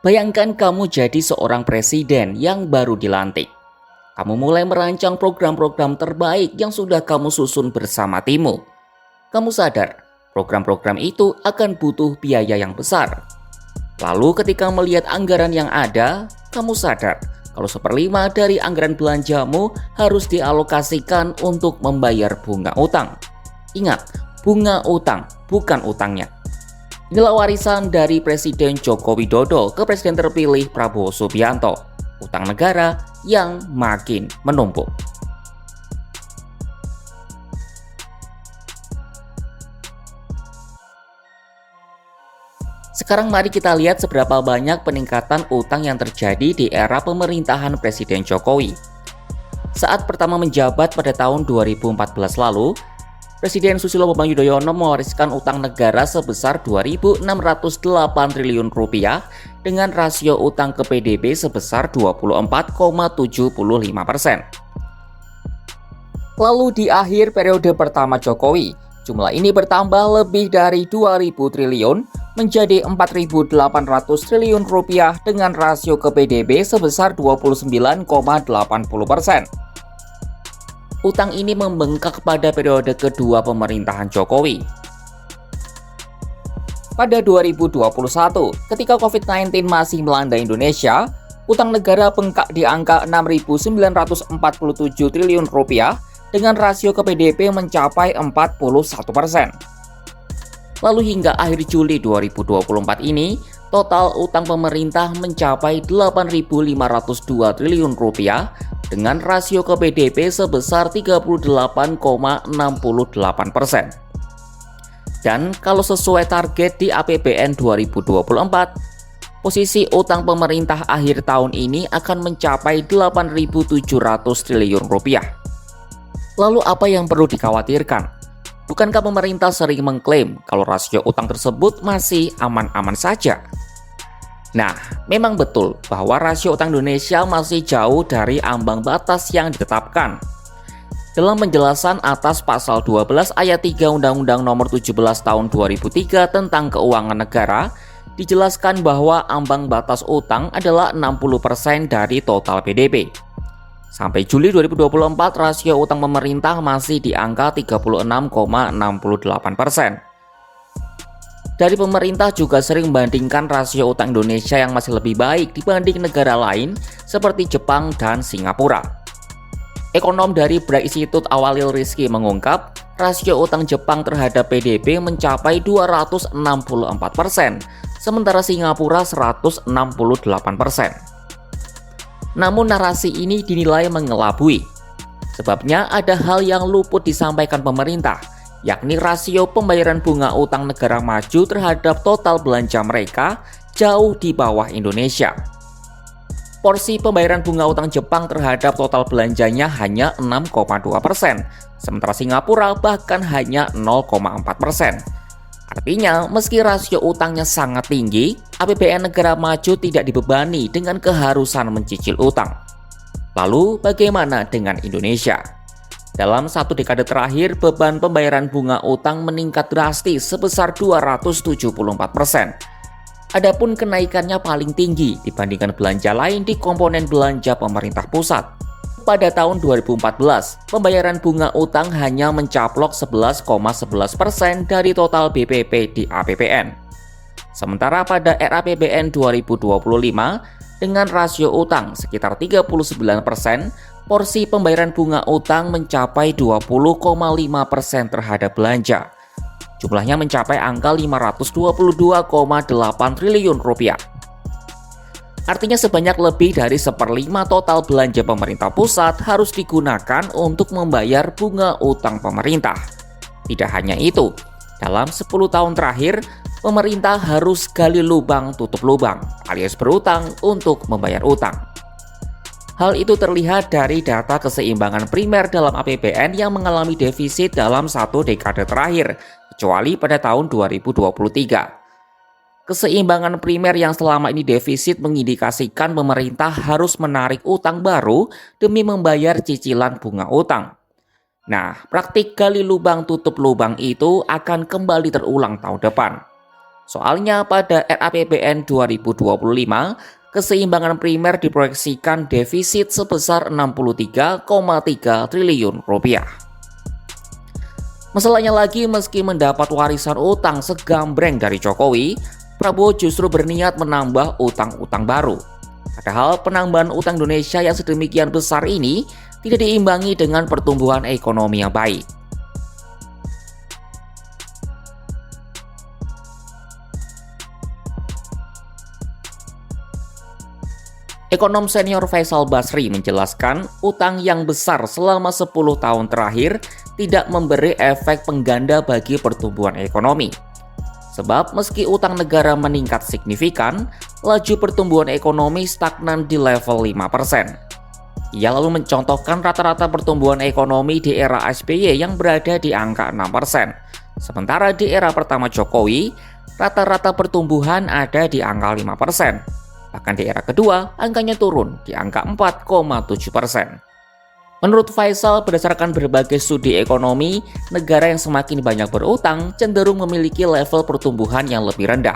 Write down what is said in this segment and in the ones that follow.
Bayangkan kamu jadi seorang presiden yang baru dilantik. Kamu mulai merancang program-program terbaik yang sudah kamu susun bersama timmu. Kamu sadar, program-program itu akan butuh biaya yang besar. Lalu ketika melihat anggaran yang ada, kamu sadar kalau 1/5 dari anggaran belanjamu harus dialokasikan untuk membayar bunga utang. Ingat, bunga utang, bukan utangnya. Inilah warisan dari Presiden Joko Widodo ke Presiden terpilih Prabowo Subianto. Utang negara yang makin menumpuk. Sekarang mari kita lihat seberapa banyak peningkatan utang yang terjadi di era pemerintahan Presiden Jokowi. Saat pertama menjabat pada tahun 2014 lalu, Presiden Susilo Bambang Yudhoyono mewariskan utang negara sebesar Rp2.608 triliun dengan rasio utang ke PDB sebesar 24,75%. Lalu di akhir periode pertama Jokowi, jumlah ini bertambah lebih dari 2.000 triliun menjadi Rp4.800 triliun dengan rasio ke PDB sebesar 29,80%. Utang ini membengkak pada periode kedua pemerintahan Jokowi. Pada 2021, ketika COVID-19 masih melanda Indonesia, utang negara bengkak di angka Rp6.947 triliun dengan rasio ke PDB mencapai 41%. Lalu hingga akhir Juli 2024 ini, total utang pemerintah mencapai Rp8.502 triliun dengan rasio ke PDB sebesar 38,68%. Dan kalau sesuai target di APBN 2024, posisi utang pemerintah akhir tahun ini akan mencapai Rp8.700 triliun. Lalu apa yang perlu dikhawatirkan? Bukankah pemerintah sering mengklaim kalau rasio utang tersebut masih aman-aman saja? Nah, memang betul bahwa rasio utang Indonesia masih jauh dari ambang batas yang ditetapkan. Dalam penjelasan atas pasal 12 ayat 3 Undang-Undang Nomor 17 Tahun 2003 tentang Keuangan Negara, dijelaskan bahwa ambang batas utang adalah 60% dari total PDB. Sampai Juli 2024, rasio utang pemerintah masih di angka 36,68%. Dari pemerintah juga sering membandingkan rasio utang Indonesia yang masih lebih baik dibanding negara lain seperti Jepang dan Singapura. Ekonom dari Bright Institute Awalil Rizky mengungkap, rasio utang Jepang terhadap PDB mencapai 264%, sementara Singapura 168%. Namun narasi ini dinilai mengelabui. Sebabnya ada hal yang luput disampaikan pemerintah, yakni rasio pembayaran bunga utang negara maju terhadap total belanja mereka jauh di bawah Indonesia. Porsi pembayaran bunga utang Jepang terhadap total belanjanya hanya 6,2%, sementara Singapura bahkan hanya 0,4%. Artinya, meski rasio utangnya sangat tinggi, APBN negara maju tidak dibebani dengan keharusan mencicil utang. Lalu, bagaimana dengan Indonesia? Dalam satu dekade terakhir, beban pembayaran bunga utang meningkat drastis sebesar 274%. Adapun kenaikannya paling tinggi dibandingkan belanja lain di komponen belanja pemerintah pusat. Pada tahun 2014, pembayaran bunga utang hanya mencaplok 11,11% dari total BPP di APBN. Sementara pada RAPBN 2025, dengan rasio utang sekitar 39%, porsi pembayaran bunga utang mencapai 20,5% terhadap belanja. Jumlahnya mencapai angka Rp522,8 triliun. Artinya sebanyak lebih dari 1/5 total belanja pemerintah pusat harus digunakan untuk membayar bunga utang pemerintah. Tidak hanya itu, dalam 10 tahun terakhir, pemerintah harus gali lubang tutup lubang, alias berutang untuk membayar utang. Hal itu terlihat dari data keseimbangan primer dalam APBN yang mengalami defisit dalam satu dekade terakhir, kecuali pada tahun 2023. Keseimbangan primer yang selama ini defisit mengindikasikan pemerintah harus menarik utang baru demi membayar cicilan bunga utang. Nah, praktik gali lubang tutup lubang itu akan kembali terulang tahun depan. Soalnya pada RAPBN 2025, keseimbangan primer diproyeksikan defisit sebesar 63,3 triliun rupiah. Masalahnya lagi, meski mendapat warisan utang segambreng dari Jokowi, Prabowo justru berniat menambah utang-utang baru. Padahal penambahan utang Indonesia yang sedemikian besar ini tidak diimbangi dengan pertumbuhan ekonomi yang baik. Ekonom senior Faisal Basri menjelaskan, utang yang besar selama 10 tahun terakhir tidak memberi efek pengganda bagi pertumbuhan ekonomi. Sebab meski utang negara meningkat signifikan, laju pertumbuhan ekonomi stagnan di level 5%. Ia lalu mencontohkan rata-rata pertumbuhan ekonomi di era SBY yang berada di angka 6%. Sementara di era pertama Jokowi, rata-rata pertumbuhan ada di angka 5%. Bahkan di era kedua, angkanya turun di angka 4,7%. Menurut Faisal, berdasarkan berbagai studi ekonomi, negara yang semakin banyak berutang cenderung memiliki level pertumbuhan yang lebih rendah.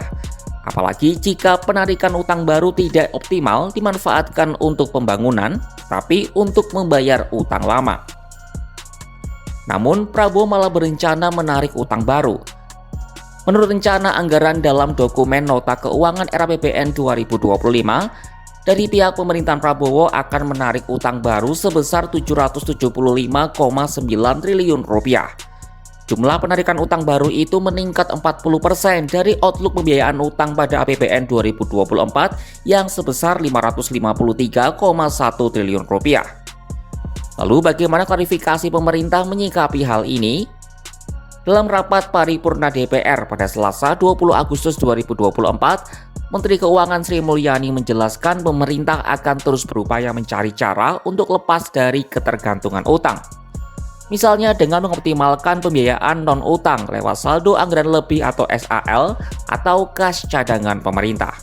Apalagi jika penarikan utang baru tidak optimal dimanfaatkan untuk pembangunan, tapi untuk membayar utang lama. Namun, Prabowo malah berencana menarik utang baru. Menurut rencana anggaran dalam dokumen Nota Keuangan RAPBN 2025, dari pihak pemerintahan Prabowo akan menarik utang baru sebesar 775,9 triliun rupiah. Jumlah penarikan utang baru itu meningkat 40% dari outlook pembiayaan utang pada APBN 2024 yang sebesar 553,1 triliun rupiah. Lalu bagaimana klarifikasi pemerintah menyikapi hal ini? Dalam rapat paripurna DPR pada Selasa 20 Agustus 2024, Menteri Keuangan Sri Mulyani menjelaskan pemerintah akan terus berupaya mencari cara untuk lepas dari ketergantungan utang. Misalnya dengan mengoptimalkan pembiayaan non-utang lewat saldo anggaran lebih atau SAL atau kas cadangan pemerintah.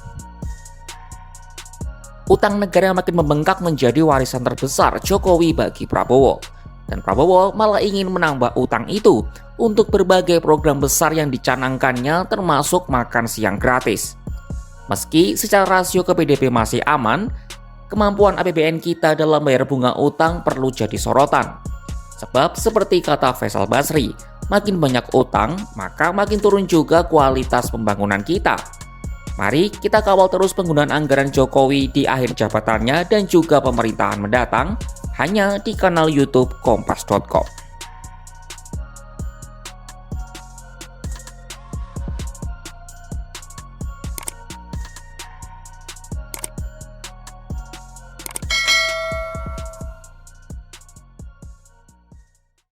Utang negara yang makin membengkak menjadi warisan terbesar Jokowi bagi Prabowo. Dan Prabowo malah ingin menambah utang itu untuk berbagai program besar yang dicanangkannya termasuk makan siang gratis. Meski secara rasio ke PDB masih aman, kemampuan APBN kita dalam bayar bunga utang perlu jadi sorotan. Sebab seperti kata Faisal Basri, makin banyak utang maka makin turun juga kualitas pembangunan kita. Mari kita kawal terus penggunaan anggaran Jokowi di akhir jabatannya dan juga pemerintahan mendatang hanya di kanal YouTube Kompas.com.